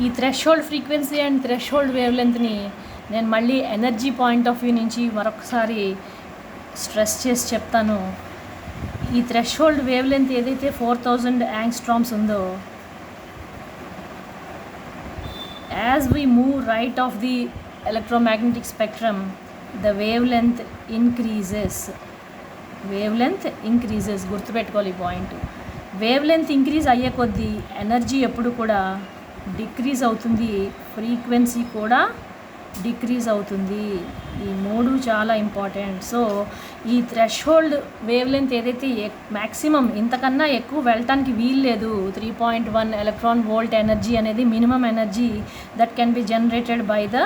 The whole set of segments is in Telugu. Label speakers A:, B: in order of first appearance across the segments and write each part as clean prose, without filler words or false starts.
A: ఈ threshold frequency and threshold wave లెంత్ని నేను మళ్ళీ ఎనర్జీ పాయింట్ ఆఫ్ వ్యూ నుంచి మరొకసారి స్ట్రెస్ చేసి చెప్తాను. ఈ థ్రెషోల్డ్ వేవ్ లెంత్ ఏదైతే 4000 యాంగ్స్ట్రామ్స్ ఉందో, as we move right of the electromagnetic spectrum the wave length increases. గుర్తుపెట్టుకోవాలి ఈ పాయింట్. వేవ్ లెంత్ ఇంక్రీజ్ అయ్యే కొద్దీ ఎనర్జీ ఎప్పుడు కూడా డిక్రీజ్ అవుతుంది, ఫ్రీక్వెన్సీ కూడా డిక్రీజ్ అవుతుంది. ఈ మూడు చాలా ఇంపార్టెంట్. సో ఈ థ్రెషోల్డ్ వేవ్ లెంత్ ఏదైతే మ్యాక్సిమం ఇంతకన్నా ఎక్కువ వెళ్ళటానికి వీలు లేదు. 3.1 ఎలక్ట్రాన్ వోల్ట్ ఎనర్జీ అనేది minimum energy that can be generated by the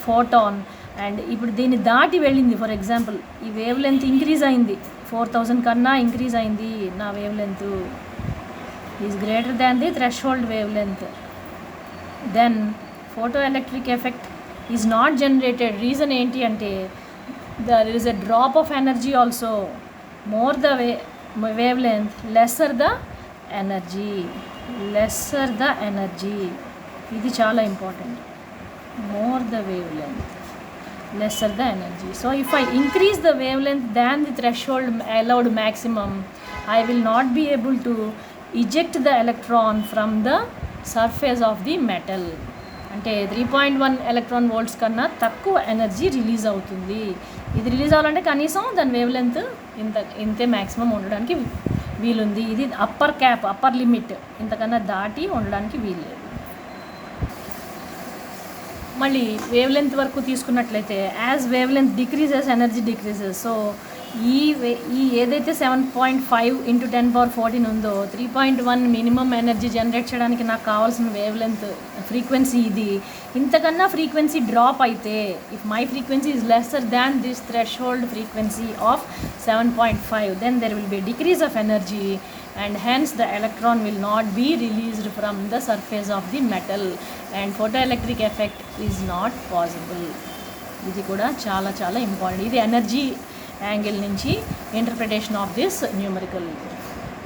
A: photon. And ఇప్పుడు దీన్ని దాటి వెళ్ళింది. ఫర్ ఎగ్జాంపుల్ ఈ వేవ్ లెంత్ ఇంక్రీజ్ అయింది, 4000 కన్నా ఇంక్రీజ్ అయింది. నా wavelength is greater than the threshold wavelength. Then photoelectric effect is not generated. Reason ఏంటి అంటే there is a drop of energy also. More the wave length lesser the energy. ఇది చాలా important. More the wave length lesser the energy. So if I increase the wavelength than the threshold allowed maximum, I will not be able to eject the electron from the surface of the metal. అంటే 3.1 ఎలక్ట్రాన్ వోల్ట్స్ కన్నా తక్కువ ఎనర్జీ రిలీజ్ అవుతుంది. ఇది రిలీజ్ అవ్వాలంటే కనీసం దాని వేవ్ లెంత్ ఇంతే మ్యాక్సిమం ఉండడానికి వీలుంది. ఇది అప్పర్ లిమిట్. ఇంతకన్నా దాటి ఉండడానికి వీల్లేదు. మళ్ళీ వేవ్ లెంత్ వరకు తీసుకున్నట్లయితే as wave length decreases energy decreases. So ఈ ఏదైతే 7.5 × 10^14 ఉందో 3.1 మినిమం ఎనర్జీ జనరేట్ చేయడానికి నాకు కావాల్సిన వేవ్ లెంత్ ఫ్రీక్వెన్సీ ఇది. ఇంతకన్నా ఫ్రీక్వెన్సీ డ్రాప్ అయితే, if my frequency is lesser than this threshold frequency of 7.5, then there will be a decrease of energy and hence the electron will not be released from the surface of the metal and photoelectric effect is not possible. ఇది కూడా చాలా చాలా ఇంపార్టెంట్. ఇది ఎనర్జీ యాంగిల్ నుంచి ఇంటర్ప్రిటేషన్ ఆఫ్ దిస్ న్యూమరికల్